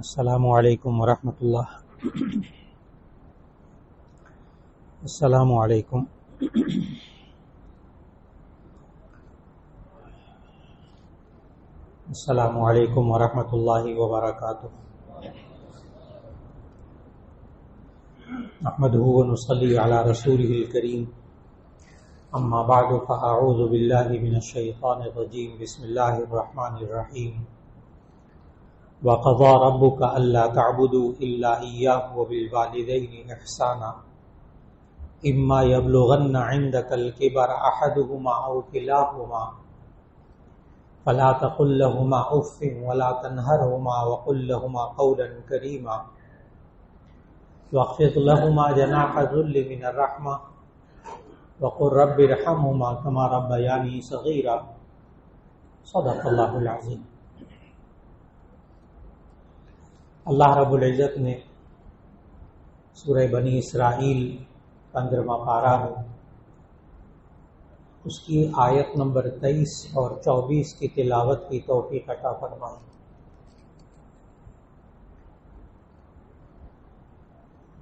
السلام علیکم ورحمۃ اللہ. السلام علیکم. السلام علیکم ورحمۃ اللہ وبرکاتہ. نحمده ونصلي على رسوله الكريم. اما بعد فاعوذ بالله من الشیطان الرجیم. بسم اللہ الرحمن الرحیم. وَقَضَى رَبُّكَ أَلَّا تَعْبُدُوا إِلَّا إِيَّاهُ وَبِالْوَالِدَيْنِ إِحْسَانًا إِمَّا يَبْلُغَنَّ عِندَكَ الْكِبَرَ أَحَدُهُمَا أَوْ كِلَاهُمَا فَلَا تَقُل لَّهُمَا أُفٍّ وَلَا تَنْهَرْهُمَا وَقُل لَّهُمَا قَوْلًا كَرِيمًا وَاخْفِضْ لَهُمَا جَنَاحَ الذُّلِّ مِنَ الرَّحْمَةِ وَقُل رَّبِّ ارْحَمْهُمَا كَمَا رَبَّيَانِي صَغِيرًا. صدق اللہ العظیم. اللہ رب العزت نے سورہ بنی اسرائیل 15واں پارہ ہے، اس کی آیت نمبر 23 اور 24 کی تلاوت کی توفیق عطا فرمائی.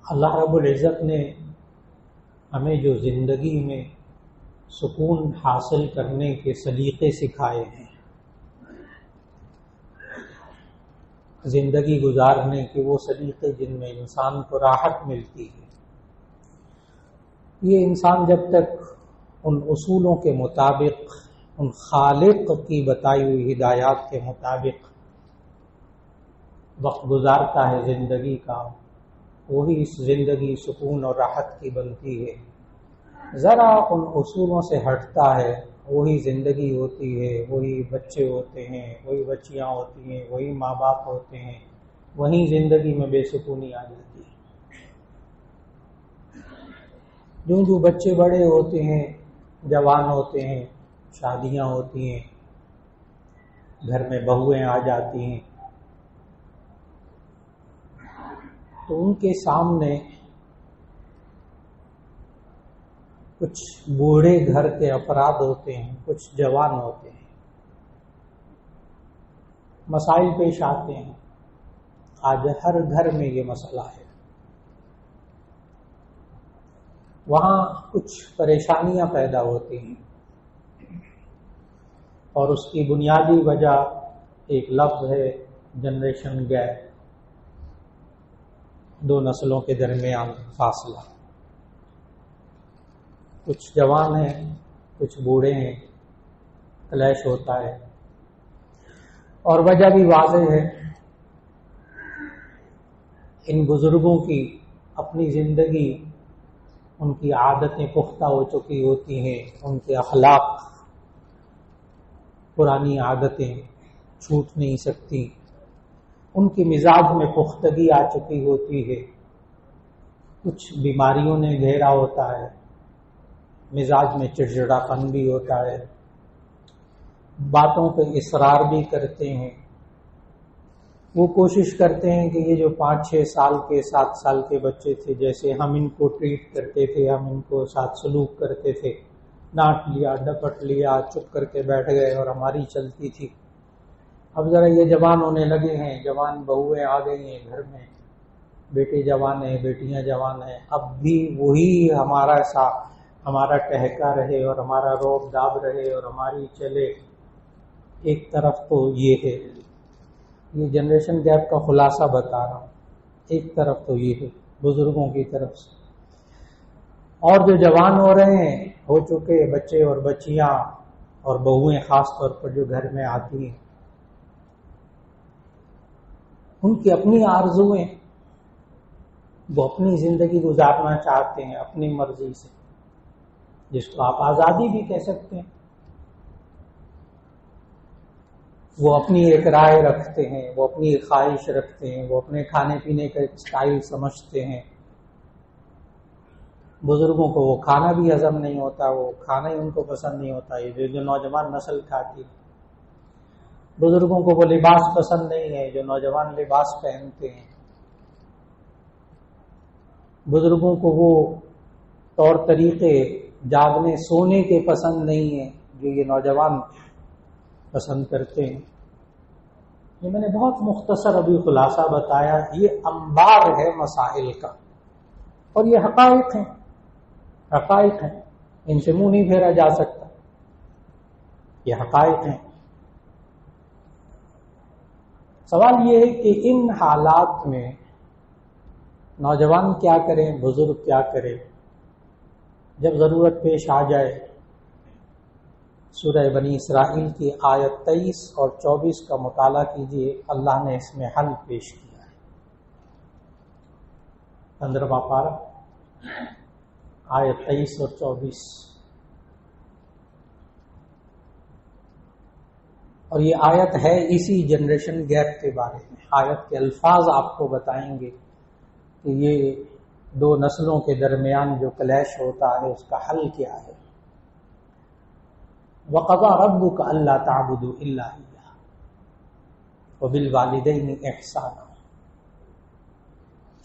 اللہ رب العزت نے ہمیں جو زندگی میں سکون حاصل کرنے کے سلیقے سکھائے ہیں، زندگی گزارنے کے وہ سلیقے جن میں انسان کو راحت ملتی ہے، یہ انسان جب تک ان اصولوں کے مطابق، ان خالق کی بتائی ہوئی ہدایات کے مطابق وقت گزارتا ہے زندگی کا، وہی اس زندگی سکون اور راحت کی بنتی ہے. ذرا ان اصولوں سے ہٹتا ہے، وہی زندگی ہوتی ہے، وہی بچے ہوتے ہیں، وہی بچیاں ہوتی ہیں، وہی ماں باپ ہوتے ہیں، وہیں زندگی میں بے سکونی آ جاتی ہے. جو بچے بڑے ہوتے ہیں، جوان ہوتے ہیں، شادیاں ہوتی ہیں، گھر میں بہویں آ جاتی ہیں، تو ان کے سامنے کچھ بوڑھے گھر کے افراد ہوتے ہیں، کچھ جوان ہوتے ہیں، مسائل پیش آتے ہیں. آج ہر گھر میں یہ مسئلہ ہے. وہاں کچھ پریشانیاں پیدا ہوتی ہیں، اور اس کی بنیادی وجہ ایک لفظ ہے، جنریشن گیپ، دو نسلوں کے درمیان فاصلہ. کچھ جوان ہیں، کچھ بوڑھے ہیں، کلیش ہوتا ہے. اور وجہ بھی واضح ہے، ان بزرگوں کی اپنی زندگی، ان کی عادتیں پختہ ہو چکی ہوتی ہیں، ان کے اخلاق، پرانی عادتیں چھوٹ نہیں سکتی، ان کی مزاج میں پختگی آ چکی ہوتی ہے، کچھ بیماریوں نے گھیرا ہوتا ہے، مزاج میں چڑچڑاپن بھی ہوتا ہے، باتوں پہ اصرار بھی کرتے ہیں. وہ کوشش کرتے ہیں کہ یہ جو 5-6 سال کے 7 سال کے بچے تھے، جیسے ہم ان کو ٹریٹ کرتے تھے، ہم ان کو ساتھ سلوک کرتے تھے، ڈانٹ لیا، ڈپٹ لیا، چپ کر کے بیٹھ گئے اور ہماری چلتی تھی. اب ذرا یہ جوان ہونے لگے ہیں، جوان بہویں آ گئی ہیں گھر میں، بیٹے جوان ہیں، بیٹیاں جوان ہیں، اب بھی وہی ہمارا ٹہکا رہے اور ہمارا روب داب رہے اور ہماری چلے. ایک طرف تو یہ ہے، یہ جنریشن گیپ کا خلاصہ بتا رہا ہوں. ایک طرف تو یہ ہے بزرگوں کی طرف سے، اور جو جوان ہو رہے ہیں، ہو چکے بچے اور بچیاں اور بہویں خاص طور پر جو گھر میں آتی ہیں، ان کی اپنی آرزویں، وہ اپنی زندگی گزارنا چاہتے ہیں اپنی مرضی سے، جس کو آپ آزادی بھی کہہ سکتے ہیں. وہ اپنی ایک رائے رکھتے ہیں، وہ اپنی ایک خواہش رکھتے ہیں، وہ اپنے کھانے پینے کا ایک سٹائل سمجھتے ہیں. بزرگوں کو وہ کھانا بھی ہضم نہیں ہوتا، وہ کھانا ہی ان کو پسند نہیں ہوتا. یہ جو نوجوان نسل کھاتی ہے، بزرگوں کو وہ لباس پسند نہیں ہے جو نوجوان لباس پہنتے ہیں. بزرگوں کو وہ طور طریقے جاگنے سونے کے پسند نہیں ہیں جو یہ نوجوان پسند کرتے ہیں. یہ میں نے بہت مختصر ابھی خلاصہ بتایا، یہ انبار ہے مسائل کا، اور یہ حقائق ہیں، حقائق ہیں، ان سے منہ نہیں پھیرا جا سکتا، یہ حقائق ہیں۔ سوال یہ ہے کہ ان حالات میں نوجوان کیا کریں، بزرگ کیا کریں جب ضرورت پیش آ جائے۔ سورہ بنی اسرائیل کی آیت 23 اور 24 کا مطالعہ کیجیے، اللہ نے اس میں حل پیش کیا ہے۔ 15واں پارہ آیت 23 اور 24، اور یہ آیت ہے اسی جنریشن گیپ کے بارے میں۔ آیت کے الفاظ آپ کو بتائیں گے کہ یہ دو نسلوں کے درمیان جو کلیش ہوتا ہے اس کا حل کیا ہے۔ وَقَضَىٰ رَبُّكَ أَلَّا تَعْبُدُوا إِلَّا إِيَّاهُ وَبِالْوَالِدَيْنِ إِحْسَانًا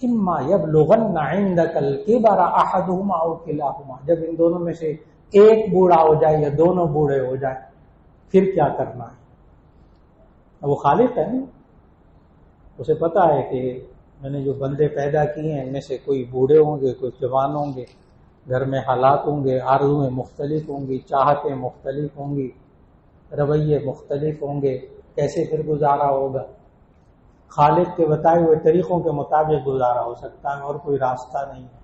إِمَّا يَبْلُغَنَّ عِندَكَ الْكِبَرَ أَحَدُهُمَا أَوْ كِلَاهُمَا، جب ان دونوں میں سے ایک بوڑھا ہو جائے یا دونوں بوڑھے ہو جائیں پھر کیا کرنا ہے؟ وہ خالق ہے نا، اسے پتا ہے کہ میں نے جو بندے پیدا کیے ہیں ان میں سے کوئی بوڑھے ہوں گے، کوئی جوان ہوں گے، گھر میں حالات ہوں گے، آرزویں مختلف ہوں گی، چاہتیں مختلف ہوں گی، رویے مختلف ہوں گے، کیسے پھر گزارا ہوگا؟ خالق کے بتائے ہوئے طریقوں کے مطابق گزارا ہو سکتا ہے، اور کوئی راستہ نہیں ہے۔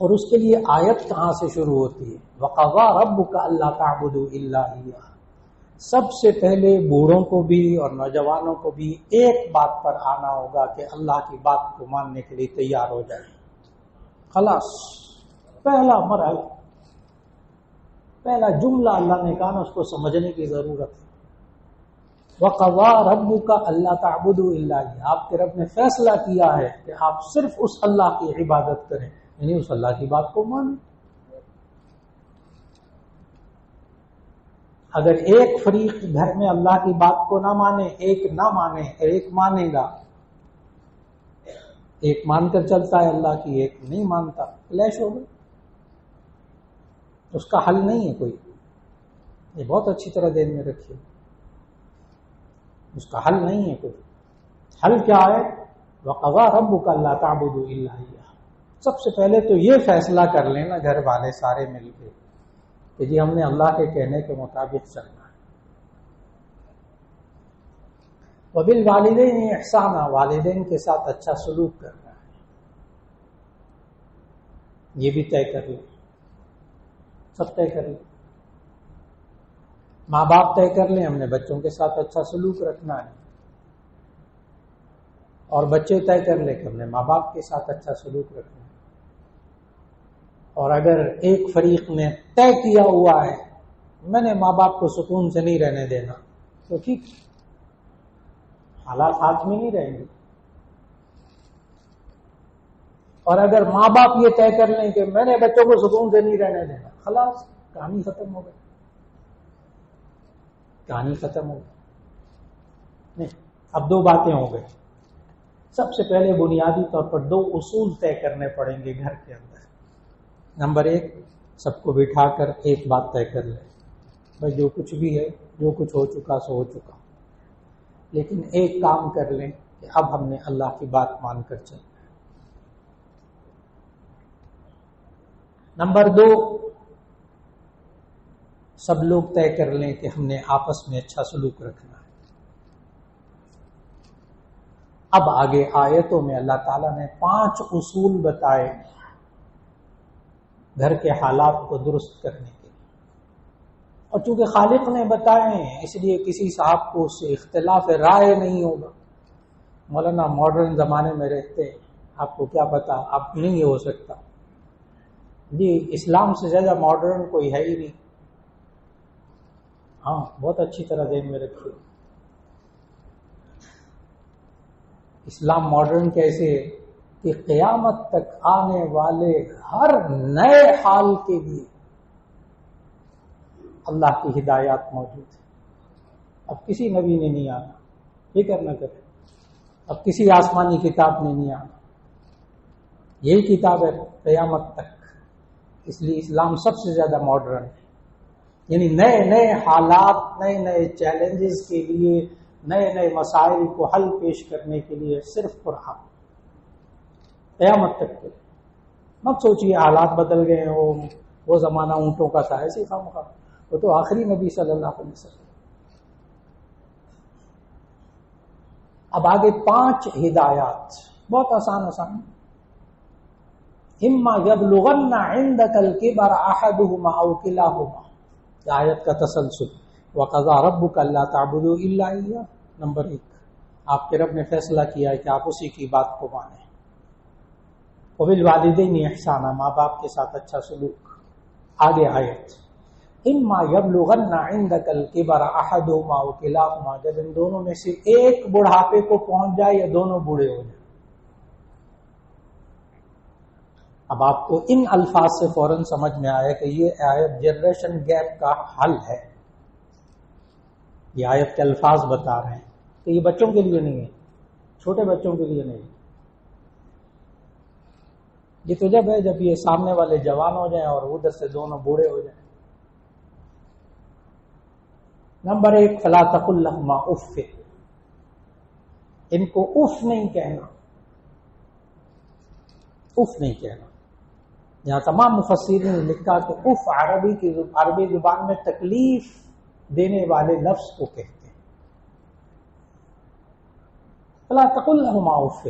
اور اس کے لیے آیت کہاں سے شروع ہوتی ہے؟ وَقَضَىٰ رَبُّكَ أَلَّا تَعْبُدُوا إِلَّا إِيَّاهُ۔ سب سے پہلے بوڑھوں کو بھی اور نوجوانوں کو بھی ایک بات پر آنا ہوگا کہ اللہ کی بات کو ماننے کے لیے تیار ہو جائے۔ خلاص، پہلا مرحلہ، پہلا جملہ اللہ نے کہا نا، اس کو سمجھنے کی ضرورت ہے۔ وَقَضَىٰ رَبُّكَ أَلَّا تَعْبُدُوا إِلَّا إِيَّاهُ، آپ کے رب نے فیصلہ کیا ہے کہ آپ صرف اس اللہ کی عبادت کریں، یعنی اس اللہ کی بات کو مانیں۔ اگر ایک فریق گھر میں اللہ کی بات کو نہ مانے، ایک نہ مانے، ایک مانے گا، ایک مان کر چلتا ہے اللہ کی، ایک نہیں مانتا، کلیش ہوگا، اس کا حل نہیں ہے کوئی۔ یہ بہت اچھی طرح ذہن میں رکھیے، اس کا حل نہیں ہے کوئی۔ حل کیا ہے؟ وَقَضَىٰ رَبُّكَ أَلَّا تَعْبُدُوا إِلَّا إِيَّاهُ۔ سب سے پہلے تو یہ فیصلہ کر لینا گھر والے سارے مل کے کہ جی ہم نے اللہ کے کہنے کے مطابق چلنا ہے۔ وَبِالْوَالِدَيْنِ إِحْسَانًا، والدین کے ساتھ اچھا سلوک کرنا ہے، یہ بھی طے کر لیں، سب طے کر لیں۔ ماں باپ طے کر لیں ہم نے بچوں کے ساتھ اچھا سلوک رکھنا ہے، اور بچے طے کر لیں کہ ہم نے ماں باپ کے ساتھ اچھا سلوک رکھنا ہے۔ اور اگر ایک فریق نے طے کیا ہوا ہے میں نے ماں باپ کو سکون سے نہیں رہنے دینا، تو ٹھیک، حالات ہاتھ میں نہیں رہیں گے۔ اور اگر ماں باپ یہ طے کر لیں کہ میں نے بچوں کو سکون سے نہیں رہنے دینا، خلاص کہانی ختم ہو گئی، کہانی ختم ہو گئی۔ نہیں، اب دو باتیں ہو گئی۔ سب سے پہلے بنیادی طور پر دو اصول طے کرنے پڑیں گے گھر کے اندر۔ نمبر ایک، سب کو بٹھا کر ایک بات طے کر لیں، بھائی جو کچھ بھی ہے، جو کچھ ہو چکا سو ہو چکا، لیکن ایک کام کر لیں کہ اب ہم نے اللہ کی بات مان کر چلنا ہے۔ نمبر دو، سب لوگ طے کر لیں کہ ہم نے آپس میں اچھا سلوک رکھنا ہے۔ اب آگے آیتوں میں اللہ تعالیٰ نے 5 اصول بتائے گھر کے حالات کو درست کرنے کے لیے، اور چونکہ خالق نے بتائے ہیں اس لیے کسی صاحب کو اس سے اختلاف رائے نہیں ہوگا۔ مولانا ماڈرن زمانے میں رہتے ہیں، آپ کو کیا پتا، اب نہیں ہو سکتا جی، اسلام سے زیادہ ماڈرن کوئی ہے ہی نہیں۔ ہاں، بہت اچھی طرح ذہن میں رکھیے، اسلام ماڈرن کیسے ہے کہ قیامت تک آنے والے ہر نئے حال کے لیے اللہ کی ہدایات موجود ہے۔ اب کسی نبی نے نہیں آنا، فکر نہ کرے، اب کسی آسمانی کتاب نے نہیں آنا، یہی کتاب ہے قیامت تک، اس لیے اسلام سب سے زیادہ ماڈرن ہے۔ یعنی نئے نئے حالات، نئے نئے چیلنجز کے لیے، نئے نئے مسائل کو حل پیش کرنے کے لیے صرف قرآن، قیامت تک کے۔ مت سوچیے حالات بدل گئے ہوں، وہ زمانہ اونٹوں کا تھا، ایسے خواہ وہ تو آخری نبی صلی اللہ علیہ وسلم۔ اب آگے 5 ہدایات بہت آسان اما یبلغن عندک الکبر احدہما او کلاہما، آیت کا تسلسل، وقضى ربک الا تعبدوا الا ایہ۔ نمبر 1، آپ کے رب نے فیصلہ کیا ہے کہ آپ اسی کی بات کو مانیں۔ وبالوالدین احسانا، ماں باپ کے ساتھ اچھا سلوک۔ آگے آیت، اما یبلغن عندک الکبر احدہما او کلاہما، جب ان دونوں میں سے ایک بڑھاپے کو پہنچ جائے یا دونوں بوڑھے ہو جائیں۔ اب آپ کو ان الفاظ سے فوراً سمجھ میں آیا کہ یہ آیت جنریشن گیپ کا حل ہے۔ یہ آیت کے الفاظ بتا رہے ہیں کہ یہ بچوں کے لیے نہیں ہے، چھوٹے بچوں کے لیے نہیں، یہ تو جب ہے جب یہ سامنے والے جوان ہو جائیں اور ادھر سے دونوں بوڑھے ہو جائیں۔ نمبر 1، فلا تقل لهما اف، ان کو اف نہیں کہنا، اف نہیں کہنا۔ یہاں تمام مفسرین نے لکھا کہ اف عربی زبان میں تکلیف دینے والے لفظ کو کہتے ہیں۔ فلا تقل لهما اف،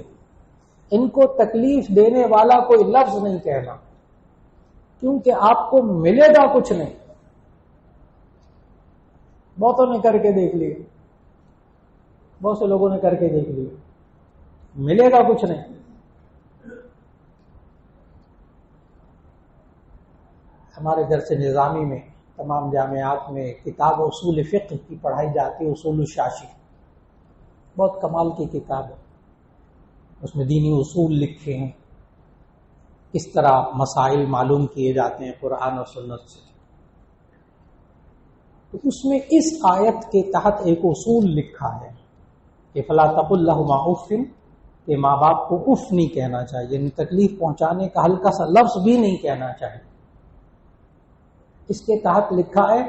ان کو تکلیف دینے والا کوئی لفظ نہیں کہنا، کیونکہ آپ کو ملے گا کچھ نہیں۔ بہتوں نے کر کے دیکھ لیا، بہت سے لوگوں نے کر کے دیکھ لیا، ملے گا کچھ نہیں۔ ہمارے درس نظامی میں تمام جامعات میں کتاب اصول فقہ کی پڑھائی جاتی ہے، اصول الشاشی، بہت کمال کی کتاب ہے۔ اس میں دینی اصول لکھے ہیں، کس طرح مسائل معلوم کیے جاتے ہیں قرآن اور سنت سے۔ تو اس میں اس آیت کے تحت ایک اصول لکھا ہے کہ فلا تقل لهما اف، کہ ماں باپ کو اف نہیں کہنا چاہیے، یعنی تکلیف پہنچانے کا ہلکا سا لفظ بھی نہیں کہنا چاہیے۔ اس کے تحت لکھا ہے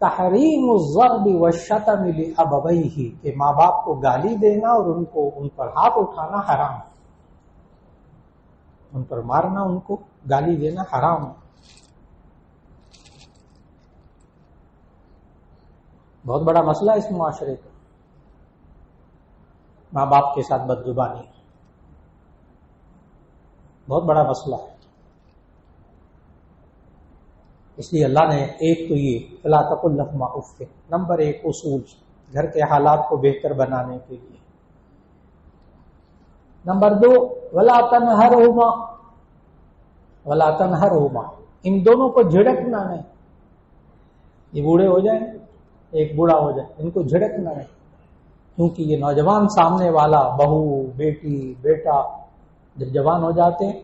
تحریم الضرب والشتم لابویہ، کہ ماں باپ کو گالی دینا اور ان پر ہاتھ اٹھانا حرام، ان پر مارنا، ان کو گالی دینا حرام ہے۔ بہت بڑا مسئلہ اس معاشرے کا، ماں باپ کے ساتھ بدزبانی بہت بڑا مسئلہ ہے۔ اس لیے اللہ نے ایک تو یہ فلا تقل لهما اف، نمبر 1 اصول گھر کے حالات کو بہتر بنانے کے لیے۔ نمبر 2، ولا تنہرهما، ان دونوں کو جھڑکنا نہیں۔ یہ بوڑھے ہو جائیں، ایک بوڑھا ہو جائے، ان کو جھڑکنا نہیں، کیونکہ یہ نوجوان سامنے والا، بہو، بیٹی، بیٹا جب جوان ہو جاتے ہیں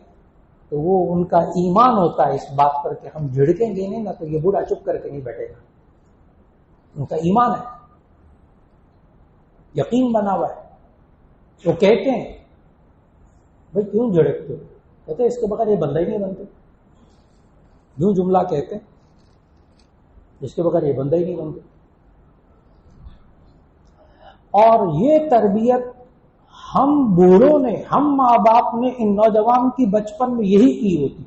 تو وہ ان کا ایمان ہوتا ہے اس بات پر کہ ہم جھڑکیں گے نہیں نا تو یہ بوڑھا چپ کر کے نہیں بیٹھے گا، ان کا ایمان ہے، یقین بنا ہوا ہے۔ وہ کہتے ہیں بھائی کیوں جھڑکتے ہو؟ کہتے ہیں اس کے بغیر یہ بندہ ہی نہیں بنتے، یوں جملہ کہتے ہیں، اس کے بغیر یہ بندہ ہی نہیں بنتے۔ اور یہ تربیت ہم بوڑھوں نے، ہم ماں باپ نے ان نوجوان کی بچپن میں یہی کی ہوتی،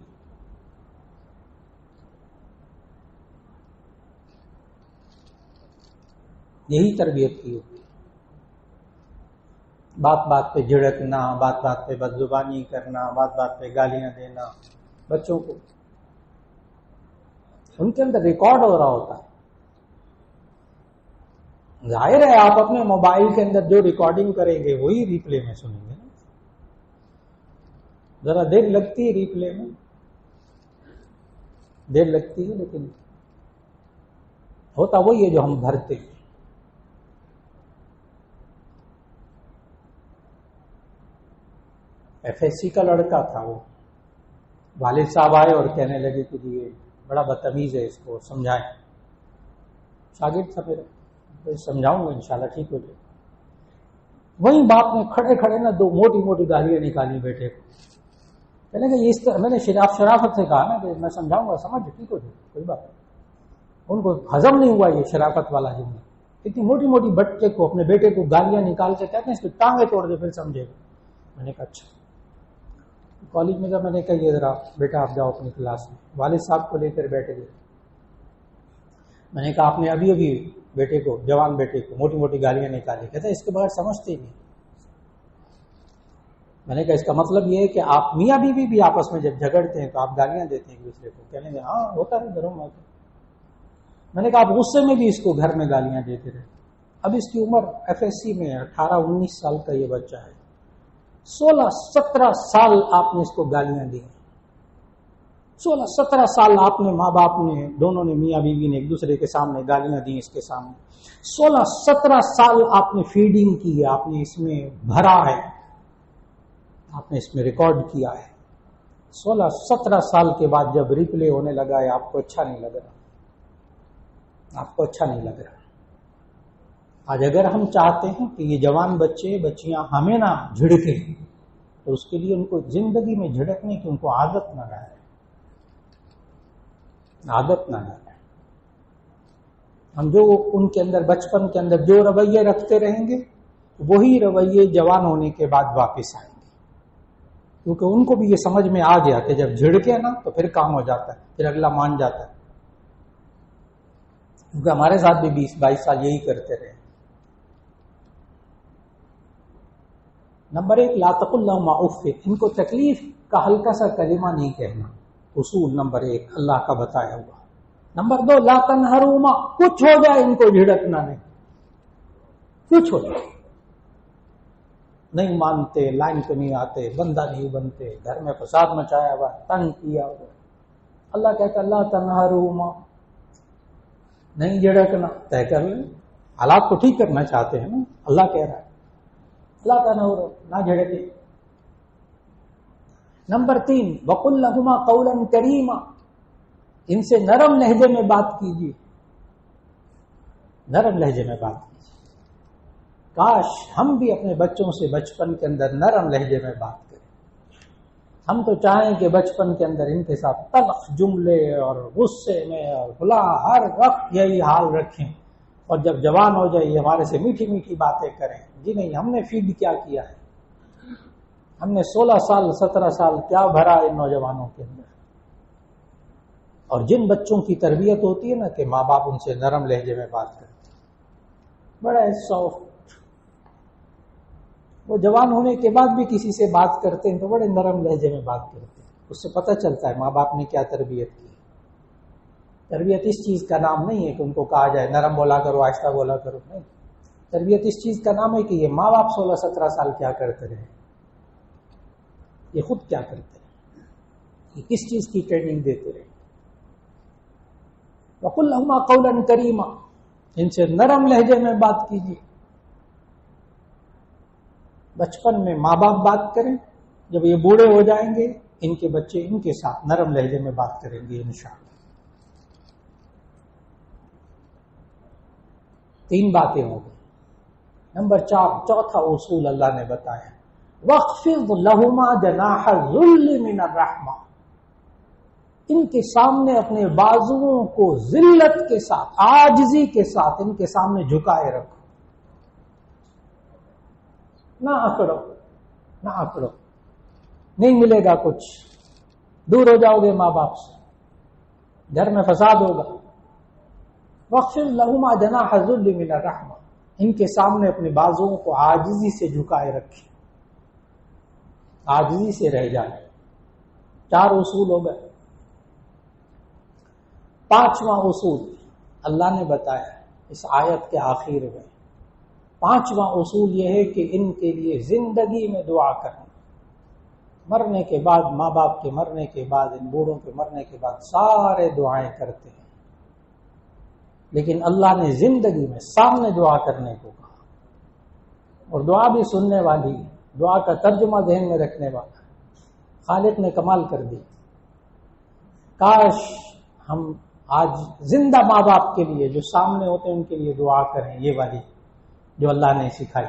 یہی تربیت کی ہوتی۔ بات بات پہ جھڑکنا، بات بات پہ بدزبانی کرنا، بات بات پہ گالیاں دینا بچوں کو، ان کے اندر ریکارڈ ہو رہا ہوتا ہے۔ ظاہر ہے آپ اپنے موبائل کے اندر جو ریکارڈنگ کریں گے وہی ریپلے میں سنیں گے، ذرا دیر لگتی ہے ریپلے میں، دیر لگتی ہے، لیکن ہوتا وہی ہے جو ہم بھرتے ہیں۔ FSC کا لڑکا تھا، وہ والد صاحب آئے اور کہنے لگے کہ یہ بڑا بدتمیز ہے، اس کو سمجھائیں۔ شاگرد تھا، پھر سمجھاؤں گا انشاءاللہ ٹھیک ہو جائے۔ وہی باپ نے کھڑے کھڑے نا 2 موٹی موٹی گالیاں نکالی بیٹے کو، کہنے کہ اس طرح میں نے شرافت سے کہا نا کہ میں سمجھاؤں گا، سمجھ ٹھیک ہو جائے، کوئی بات نہیں۔ ان کو ہضم نہیں ہوا یہ شرافت والا جملہ. اتنی موٹی موٹی بچے کو، اپنے بیٹے کو گالیاں نکال کے کہتے ہیں اس کی ٹانگیں توڑ دے پھر سمجھے گا. میں نے کہا اچھا. کالج میں جب میں نے کہا یہ ذرا بیٹا آپ جاؤ اپنی کلاس میں، والد صاحب کو لے کر بیٹھے گئے. میں نے کہا آپ نے ابھی ابھی بیٹے کو، جوان بیٹے کو موٹی موٹی گالیاں نکالی. کہتے ہیں اس کے بغیر سمجھتے ہی نہیں. میں نے کہا اس کا مطلب یہ ہے کہ آپ میاں بیوی بھی آپس میں جب جھگڑتے ہیں تو آپ گالیاں دیتے ہیں ایک دوسرے کو. کہنے میں ہاں ہوتا ہے گھروں میں. میں نے کہا آپ غصے میں بھی اس کو گھر میں گالیاں دیتے رہے. اب اس کی عمر FSC میں 18-19 سال کا یہ بچہ ہے. 16-17 سال آپ نے اس کو گالیاں دی. 16-17 سال آپ نے، ماں باپ نے، دونوں نے، میاں بیوی نے ایک دوسرے کے سامنے گالیاں دی اس کے سامنے. 16-17 سال آپ نے فیڈنگ کی ہے، آپ نے اس میں بھرا ہے، آپ نے اس میں ریکارڈ کیا ہے. 16-17 سال کے بعد جب ریپلے ہونے لگا ہے آپ کو اچھا نہیں لگ رہا. آپ کو اچھا نہیں لگ رہا. آج اگر ہم چاہتے ہیں کہ یہ جوان بچے بچیاں ہمیں نہ جھڑکیں تو اس کے لیے ان کو زندگی میں جھڑکنے کی ان کو عادت نہ ڈالیں. عادت نہ ڈالیں. ہم جو ان کے اندر بچپن کے اندر جو رویے رکھتے رہیں گے وہی رویے جوان ہونے کے بعد واپس آئیں گے. کیونکہ ان کو بھی یہ سمجھ میں آ گیا کہ جب جھڑکے نا تو پھر کام ہو جاتا ہے، پھر اگلا مان جاتا ہے. کیونکہ ہمارے ساتھ بھی 20-22 سال یہی کرتے رہے. نمبر 1 لا تقل لهما اف، ان کو تکلیف کا ہلکا سا کلمہ نہیں کہنا. اصول نمبر 1 اللہ کا بتایا ہوا. نمبر 2 لا تنہرهما، کچھ ہو جائے ان کو جھڑکنا نہیں. کچھ ہو جائے نہیں مانتے، لائن پہ نہیں آتے، بندہ نہیں بنتے، گھر میں فساد مچایا ہوا، تنگ کیا ہوا. اللہ کہتا ہے لا تنہرهما، نہیں جھڑکنا. طے کر لیں، حالات کو ٹھیک کرنا چاہتے ہیں نا. اللہ کہہ رہا ہے اللہ تعالیٰ نہ جھڑکے. نمبر 3 وقل لهما قولا کریما، ان سے نرم لہجے میں بات کیجیے. نرم لہجے میں بات کیجیے. کاش ہم بھی اپنے بچوں سے بچپن کے اندر نرم لہجے میں بات کریں. ہم تو چاہیں کہ بچپن کے اندر ان کے ساتھ تلخ جملے اور غصے میں اور بلا ہر وقت یہی حال رکھیں، اور جب جوان ہو جائے ہمارے سے میٹھی میٹھی باتیں کریں. جی نہیں، ہم نے فیڈ کیا کیا ہے؟ ہم نے 16 سال 17 سال کیا بھرا ان نوجوانوں کے اندر. اور جن بچوں کی تربیت ہوتی ہے نا کہ ماں باپ ان سے نرم لہجے میں بات کرتے ہیں، بڑا سافٹ، وہ جوان ہونے کے بعد بھی کسی سے بات کرتے ہیں تو بڑے نرم لہجے میں بات کرتے ہیں. اس سے پتہ چلتا ہے ماں باپ نے کیا تربیت کی. تربیت اس چیز کا نام نہیں ہے کہ ان کو کہا جائے نرم بولا کرو، آہستہ بولا کرو. نہیں، تربیت اس چیز کا نام ہے کہ یہ ماں باپ 16-17 سال کیا کرتے رہے، یہ خود کیا کرتے رہے، یہ کس چیز کی ٹریننگ دیتے رہے. وقل لهما قولا کریما، ان سے نرم لہجے میں بات کیجیے. بچپن میں ماں باپ بات کریں، جب یہ بوڑھے ہو جائیں گے ان کے بچے ان کے ساتھ نرم لہجے میں بات کریں گے انشاءاللہ. 3 باتیں ہوں گی. نمبر 4 چوتھا اصول اللہ نے بتایا وَاخْفِضْ لَهُمَا جَنَاحَ الذُّلِّ مِنَ الرَّحْمَةِ، ان کے سامنے اپنے بازوؤں کو ذلت کے ساتھ، عاجزی کے ساتھ ان کے سامنے جھکائے رکھو. نہ اکڑو، نہ اکڑو، نہیں ملے گا کچھ، دور ہو جاؤ گے ماں باپ سے، گھر میں فساد ہوگا. وَاخْفِضْ لَهُمَا جَنَاحَ الذُّلِّ مِنَ الرَّحْمَةِ، ان کے سامنے اپنے بازوؤں کو عاجزی سے جھکائے رکھیں، عاجزی سے رہ جائیں. 4 اصول ہو گئے. 5واں اصول اللہ نے بتایا اس آیت کے آخر میں. 5واں اصول یہ ہے کہ ان کے لیے زندگی میں دعا کرنا. مرنے کے بعد، ماں باپ کے مرنے کے بعد، ان بوڑھوں کے مرنے کے بعد سارے دعائیں کرتے ہیں، لیکن اللہ نے زندگی میں سامنے دعا کرنے کو کہا. اور دعا بھی سننے والی ہے، دعا کا ترجمہ ذہن میں رکھنے والا. خالق نے کمال کر دی. کاش ہم آج زندہ ماں باپ کے لیے جو سامنے ہوتے ہیں ان کے لیے دعا کریں، یہ والی جو اللہ نے سکھائی.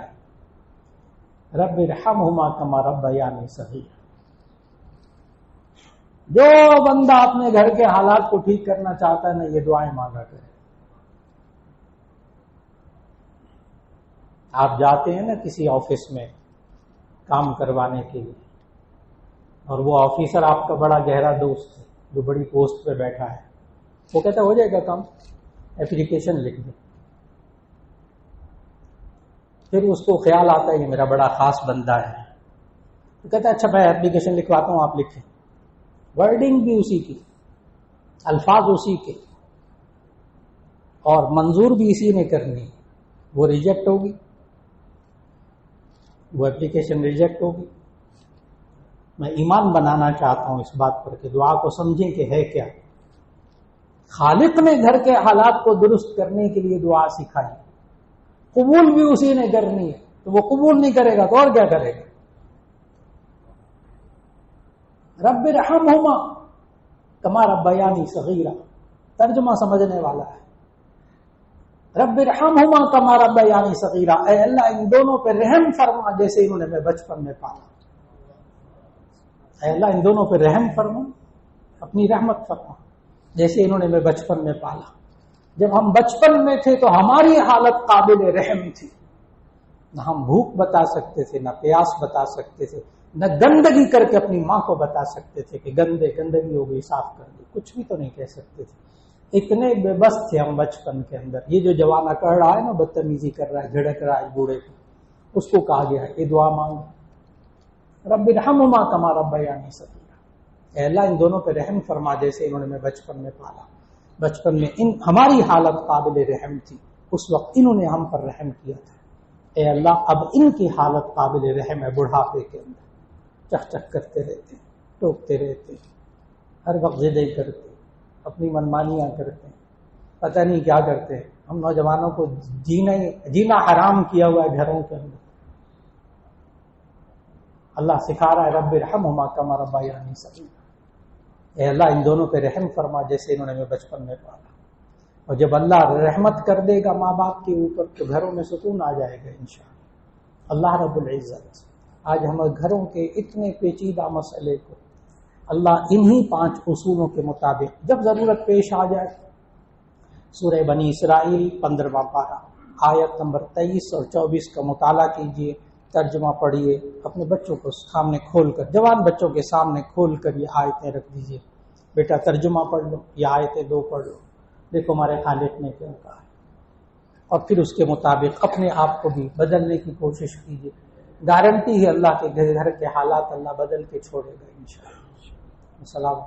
رب ارحمہما کما ربیانی صغیرا. جو بندہ اپنے گھر کے حالات کو ٹھیک کرنا چاہتا ہے نا، یہ دعائیں مانگا کرے. آپ جاتے ہیں نا کسی آفس میں کام کروانے کے لیے، اور وہ آفیسر آپ کا بڑا گہرا دوست ہے جو بڑی پوسٹ پہ بیٹھا ہے، وہ کہتا ہے ہو جائے گا کام، اپلیکیشن لکھ دیں. پھر اس کو خیال آتا ہے یہ میرا بڑا خاص بندہ ہے، تو کہتا ہے اچھا میں اپلیکیشن لکھواتا ہوں، آپ لکھیں. ورڈنگ بھی اسی کی، الفاظ اسی کے، اور منظور بھی اسی نے کرنی. وہ ریجیکٹ ہوگی، وہ اپلیکیشن ریجیکٹ ہوگی. میں ایمان بنانا چاہتا ہوں اس بات پر کہ دعا کو سمجھیں کہ ہے کیا. خالق نے گھر کے حالات کو درست کرنے کے لیے دعا سکھائی، قبول بھی اسی نے کرنی ہے. تو وہ قبول نہیں کرے گا تو اور کیا کرے گا؟ رب ارحمہما کما ربیانی صغیرا، ترجمہ سمجھنے والا ہے. رب ارحمہما کما ربیانی صغیرا، اے اللہ ان دونوں پہ رحم فرما جیسے انہوں نے میں بچپن میں پالا. اے اللہ ان دونوں پہ رحم فرما، اپنی رحمت فرما جیسے انہوں نے میں بچپن میں پالا. جب ہم بچپن میں تھے تو ہماری حالت قابل رحم تھی، نہ ہم بھوک بتا سکتے تھے، نہ پیاس بتا سکتے تھے، نہ گندگی کر کے اپنی ماں کو بتا سکتے تھے کہ گندگی ہو گئی صاف کر دی، کچھ بھی تو نہیں کہہ سکتے تھے. اتنے بے بس تھے ہم بچپن کے اندر. یہ جو جوان اکڑ رہا ہے نا، بدتمیزی کر رہا ہے، جھڑک رہا ہے بوڑھے کو، اس کو کہا گیا ہے یہ دعا مانگو، رب ارحمہما کما ربیانی صغیرا، اے اللہ ان دونوں پہ رحم فرما جیسے انہوں نے میں بچپن میں پالا. بچپن میں ہماری حالت قابل رحم تھی، اس وقت انہوں نے ہم پر رحم کیا تھا. اے اللہ اب ان کی حالت قابل رحم ہے، بڑھاپے کے اندر چک چک کرتے رہتے، ٹوکتے رہتے، ہر وقت ضدیں کرتے، اپنی منمانیاں کرتے، پتہ نہیں کیا کرتے. ہم نوجوانوں کو جینا حرام کیا ہوا ہے گھروں کے اندر. اللہ سکھا رہا ہے رب ارحمہما کما ربیانی صغیرا، اے اللہ ان دونوں پہ رحم فرما جیسے انہوں نے میں بچپن میں پالا. اور جب اللہ رحمت کر دے گا ماں باپ کے اوپر تو گھروں میں سکون آ جائے گا انشاءاللہ. اللہ رب العزت آج ہمارے گھروں کے اتنے پیچیدہ مسئلے کو اللہ انہی 5 اصولوں کے مطابق جب ضرورت پیش آ جائے. سورہ بنی اسرائیل 15واں پارہ آیت نمبر 23 اور 24 کا مطالعہ کیجیے، ترجمہ پڑھیے، اپنے بچوں کو سامنے کھول کر، جوان بچوں کے سامنے کھول کر یہ آیتیں رکھ دیجیے. بیٹا ترجمہ پڑھ لو، یہ آیتیں 2 پڑھ لو، دیکھو ہمارے خالق نے کیا کہا ہے. اور پھر اس کے مطابق اپنے آپ کو بھی بدلنے کی کوشش کیجیے. گارنٹی ہے اللہ کے گھر کے حالات اللہ بدل کے چھوڑے گا انشاءاللہ. السلام